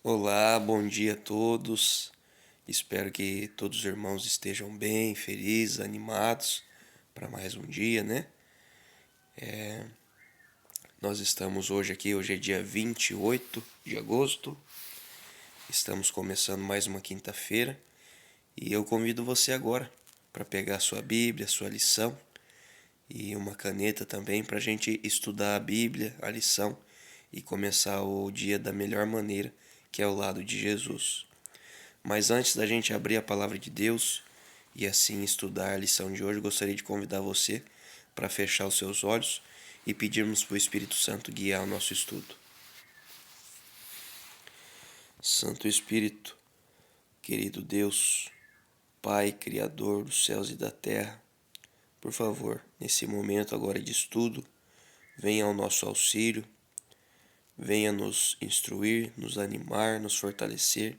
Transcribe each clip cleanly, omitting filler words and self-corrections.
Olá, bom dia a todos. Espero que todos os irmãos estejam bem, felizes, animados para mais um dia, né? Nós estamos hoje é dia 28 de agosto. Estamos começando mais uma quinta-feira e eu convido você agora para pegar a sua Bíblia, a sua lição e uma caneta também para a gente estudar a Bíblia, a lição e começar o dia da melhor maneira, que é ao lado de Jesus. Mas antes da gente abrir a palavra de Deus e assim estudar a lição de hoje, gostaria de convidar você para fechar os seus olhos e pedirmos para o Espírito Santo guiar o nosso estudo. Santo Espírito, querido Deus, Pai, Criador dos céus e da terra, por favor, nesse momento agora de estudo, venha ao nosso auxílio, venha nos instruir, nos animar, nos fortalecer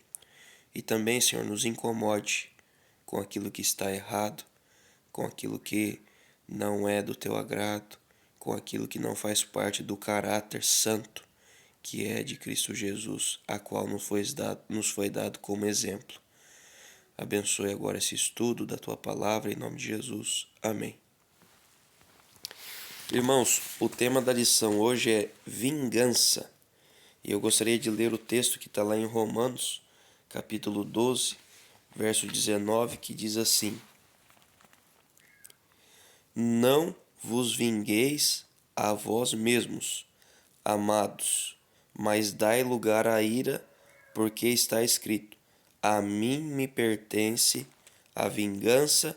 e também, Senhor, nos incomode com aquilo que está errado, com aquilo que não é do teu agrado, com aquilo que não faz parte do caráter santo que é de Cristo Jesus, a qual nos foi dado como exemplo. Abençoe agora esse estudo da tua palavra em nome de Jesus. Amém. Irmãos, o tema da lição hoje é vingança. E eu gostaria de ler o texto que está lá em Romanos, capítulo 12, verso 19, que diz assim: Não vos vingueis a vós mesmos, amados, mas dai lugar à ira, porque está escrito: A mim me pertence a vingança,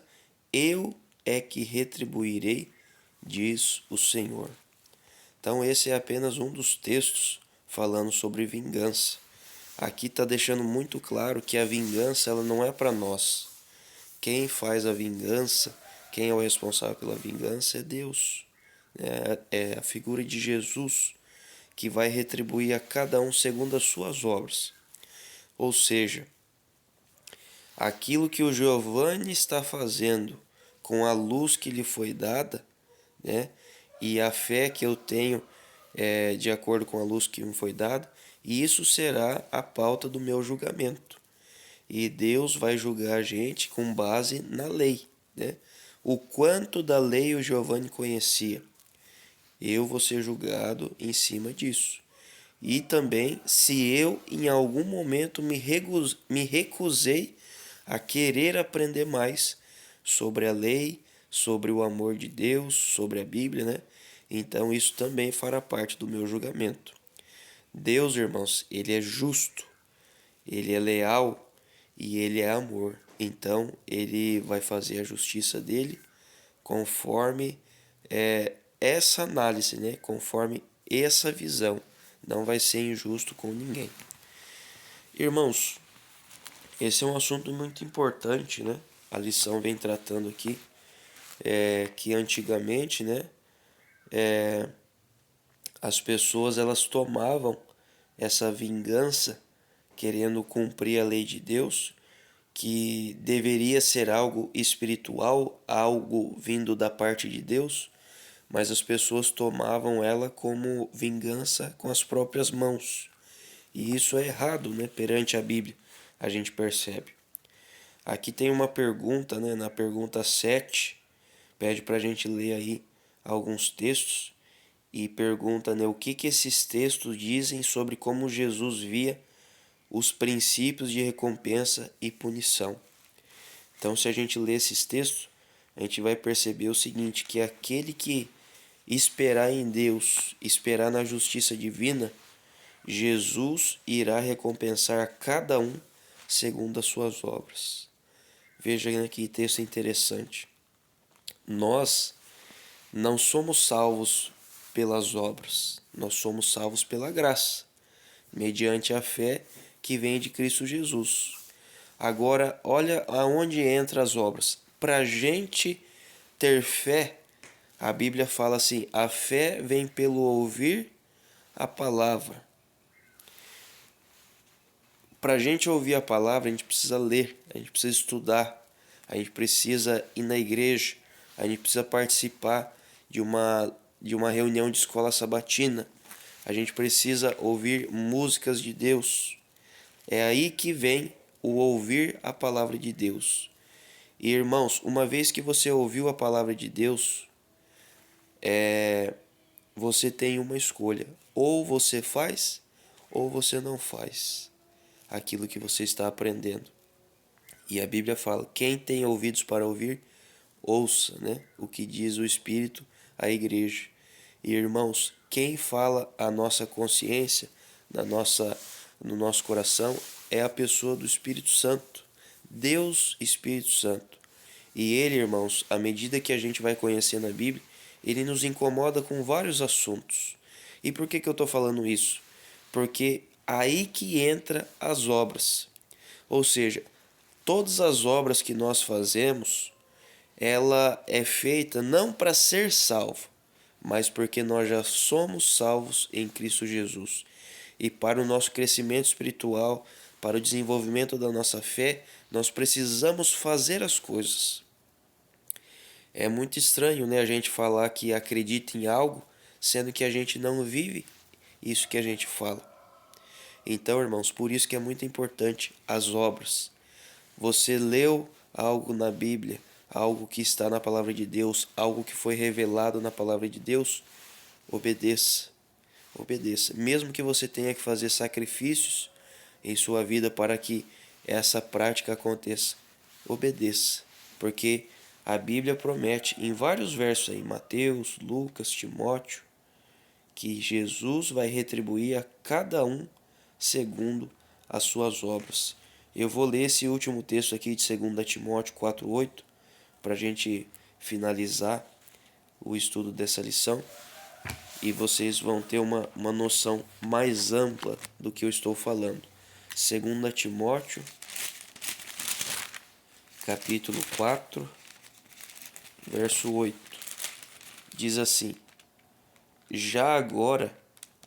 eu é que retribuirei, diz o Senhor. Então, esse é apenas um dos textos falando sobre vingança. Aqui está deixando muito claro que a vingança ela não é para nós. Quem faz a vingança, quem é o responsável pela vingança é Deus. É a figura de Jesus que vai retribuir a cada um segundo as suas obras. Ou seja, aquilo que o Giovanni está fazendo com a luz que lhe foi dada, né, e a fé que eu tenho de acordo com a luz que me foi dada, e isso será a pauta do meu julgamento. E Deus vai julgar a gente com base na lei, né? O quanto da lei o Giovanni conhecia. Eu vou ser julgado em cima disso. E também se eu em algum momento me recusei a querer aprender mais sobre a lei, sobre o amor de Deus, sobre a Bíblia, né? Então isso também fará parte do meu julgamento. Deus, irmãos, ele é justo, ele é leal e ele é amor. Então ele vai fazer a justiça dele conforme essa análise, né? Conforme essa visão. Não vai ser injusto com ninguém. Irmãos, esse é um assunto muito importante, né? A lição vem tratando aqui que antigamente, né? As pessoas elas tomavam essa vingança querendo cumprir a lei de Deus, que deveria ser algo espiritual, algo vindo da parte de Deus, mas as pessoas tomavam ela como vingança com as próprias mãos. E isso é errado, né? Perante a Bíblia, a gente percebe. Aqui tem uma pergunta, né? Na pergunta 7, pede para a gente ler aí alguns textos e pergunta, né, o que esses textos dizem sobre como Jesus via os princípios de recompensa e punição. Então, se a gente ler esses textos, a gente vai perceber o seguinte, que aquele que esperar em Deus, esperar na justiça divina, Jesus irá recompensar cada um segundo as suas obras. Veja aqui texto interessante. Nós não somos salvos pelas obras, nós somos salvos pela graça, mediante a fé que vem de Cristo Jesus. Agora, olha aonde entram as obras. Para a gente ter fé, a Bíblia fala assim: a fé vem pelo ouvir a palavra. Para a gente ouvir a palavra, a gente precisa ler, a gente precisa estudar, a gente precisa ir na igreja, a gente precisa participar de uma reunião de escola sabatina, a gente precisa ouvir músicas de Deus. É aí que vem o ouvir a palavra de Deus. E irmãos, uma vez que você ouviu a palavra de Deus, você tem uma escolha. Ou você faz, ou você não faz aquilo que você está aprendendo. E a Bíblia fala: quem tem ouvidos para ouvir, ouça, né? O que diz o Espírito à igreja. E irmãos, quem fala a nossa consciência, no nosso coração, é a pessoa do Espírito Santo. Deus, Espírito Santo. E ele, irmãos, à medida que a gente vai conhecendo a Bíblia, ele nos incomoda com vários assuntos. E por que eu estou falando isso? Porque aí que entra as obras. Ou seja, todas as obras que nós fazemos, ela é feita não para ser salvo, mas porque nós já somos salvos em Cristo Jesus. E para o nosso crescimento espiritual, para o desenvolvimento da nossa fé, nós precisamos fazer as coisas. É muito estranho, né, a gente falar que acredita em algo, sendo que a gente não vive isso que a gente fala. Então, irmãos, por isso que é muito importante as obras. Você leu algo na Bíblia, algo que está na palavra de Deus, algo que foi revelado na palavra de Deus, obedeça. Obedeça. Mesmo que você tenha que fazer sacrifícios em sua vida para que essa prática aconteça, obedeça. Porque a Bíblia promete em vários versos aí, Mateus, Lucas, Timóteo, que Jesus vai retribuir a cada um segundo as suas obras. Eu vou ler esse último texto aqui de 2 Timóteo 4,8 para a gente finalizar o estudo dessa lição e vocês vão ter uma noção mais ampla do que eu estou falando. 2 Timóteo, capítulo 4, verso 8, diz assim: já agora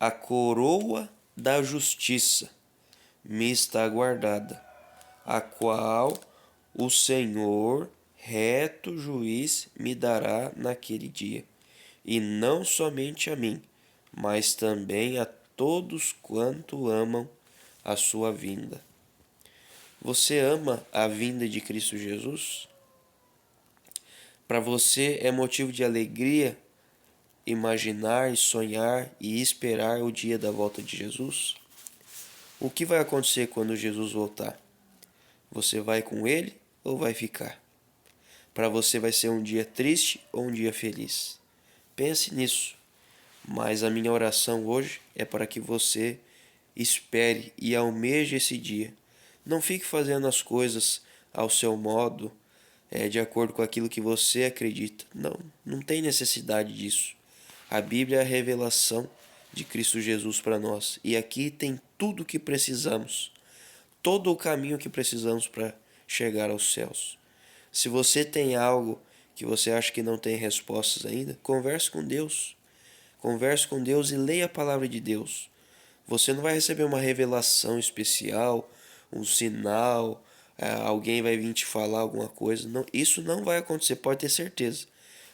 a coroa da justiça me está guardada, a qual o Senhor, reto juiz, me dará naquele dia, e não somente a mim, mas também a todos quanto amam a sua vinda. Você ama a vinda de Cristo Jesus? Para você é motivo de alegria imaginar, sonhar e esperar o dia da volta de Jesus? O que vai acontecer quando Jesus voltar? Você vai com ele ou vai ficar? Para você vai ser um dia triste ou um dia feliz? Pense nisso. Mas a minha oração hoje é para que você espere e almeje esse dia. Não fique fazendo as coisas ao seu modo, de acordo com aquilo que você acredita. Não, não tem necessidade disso. A Bíblia é a revelação de Cristo Jesus para nós. E aqui tem tudo o que precisamos. Todo o caminho que precisamos para chegar aos céus. Se você tem algo que você acha que não tem respostas ainda, converse com Deus. Converse com Deus e leia a palavra de Deus. Você não vai receber uma revelação especial, um sinal, alguém vai vir te falar alguma coisa. Não, isso não vai acontecer, pode ter certeza.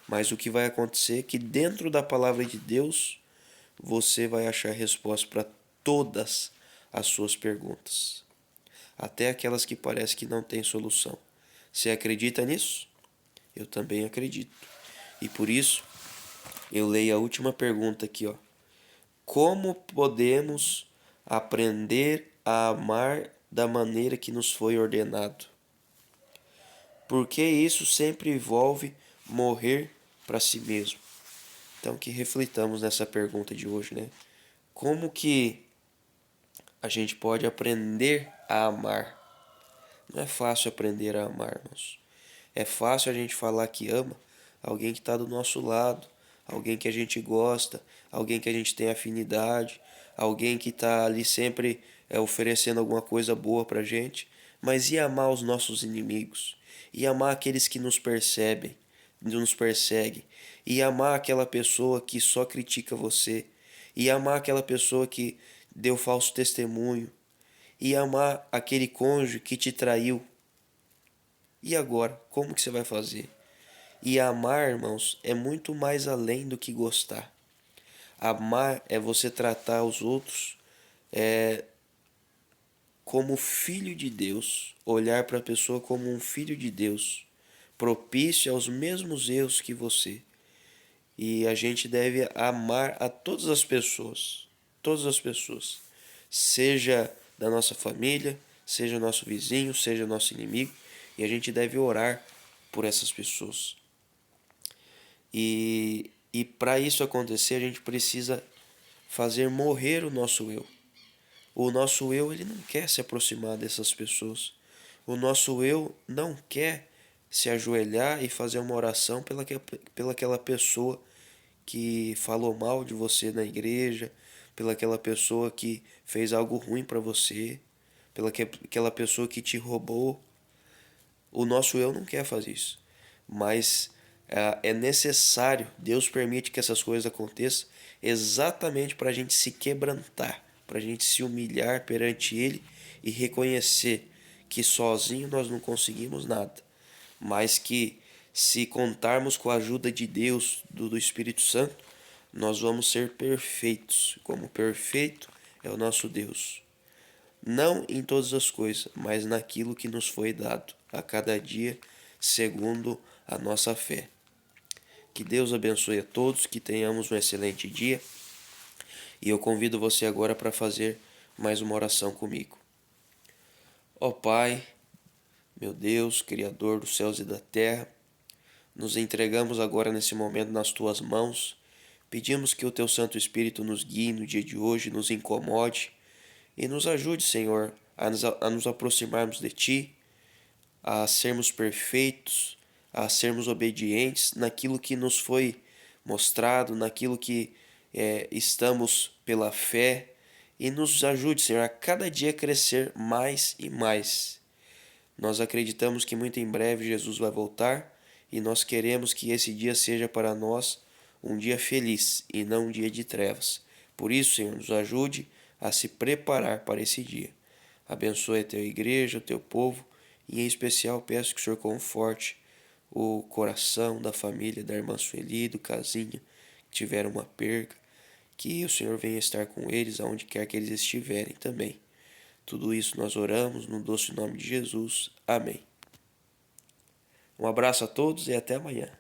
Mas o que vai acontecer é que dentro da palavra de Deus, você vai achar resposta para todas as suas perguntas. Até aquelas que parecem que não têm solução. Você acredita nisso? Eu também acredito. E por isso, eu leio a última pergunta aqui, ó. Como podemos aprender a amar da maneira que nos foi ordenado? Porque isso sempre envolve morrer para si mesmo. Então que reflitamos nessa pergunta de hoje, né? Como que a gente pode aprender a amar? Não é fácil aprender a amar, irmãos. É fácil a gente falar que ama alguém que está do nosso lado, alguém que a gente gosta, alguém que a gente tem afinidade, alguém que está ali sempre oferecendo alguma coisa boa para a gente. Mas e amar os nossos inimigos? E amar aqueles que nos perseguem? E amar aquela pessoa que só critica você? E amar aquela pessoa que deu falso testemunho? E amar aquele cônjuge que te traiu? E agora, como que você vai fazer? E amar, irmãos, é muito mais além do que gostar. Amar é você tratar os outros como filho de Deus, olhar para a pessoa como um filho de Deus, propício aos mesmos erros que você. E a gente deve amar a todas as pessoas, seja da nossa família, seja nosso vizinho, seja nosso inimigo, e a gente deve orar por essas pessoas. E para isso acontecer, a gente precisa fazer morrer o nosso eu. O nosso eu, ele não quer se aproximar dessas pessoas. O nosso eu não quer se ajoelhar e fazer uma oração pelaquela pessoa que falou mal de você na igreja, pelaquela pessoa que fez algo ruim para você, pelaquela pessoa que te roubou. O nosso eu não quer fazer isso. Mas é necessário, Deus permite que essas coisas aconteçam exatamente para a gente se quebrantar, para a gente se humilhar perante Ele e reconhecer que sozinho nós não conseguimos nada, mas que se contarmos com a ajuda de Deus, do Espírito Santo, nós vamos ser perfeitos, como perfeito é o nosso Deus. Não em todas as coisas, mas naquilo que nos foi dado a cada dia, segundo a nossa fé. Que Deus abençoe a todos, que tenhamos um excelente dia. E eu convido você agora para fazer mais uma oração comigo. Ó Pai, meu Deus, Criador dos céus e da terra, nos entregamos agora nesse momento nas tuas mãos. Pedimos que o teu Santo Espírito nos guie no dia de hoje, nos incomode e nos ajude, Senhor, a nos aproximarmos de ti, a sermos perfeitos, a sermos obedientes naquilo que nos foi mostrado, naquilo que estamos pela fé, e nos ajude, Senhor, a cada dia crescer mais e mais. Nós acreditamos que muito em breve Jesus vai voltar e nós queremos que esse dia seja para nós um dia feliz e não um dia de trevas. Por isso, Senhor, nos ajude a se preparar para esse dia. Abençoe a tua igreja, o teu povo, e em especial peço que o Senhor conforte o coração da família da irmã Sueli, do Casinha, que tiveram uma perca, que o Senhor venha estar com eles aonde quer que eles estiverem também. Tudo isso nós oramos no doce nome de Jesus. Amém. Um abraço a todos e até amanhã.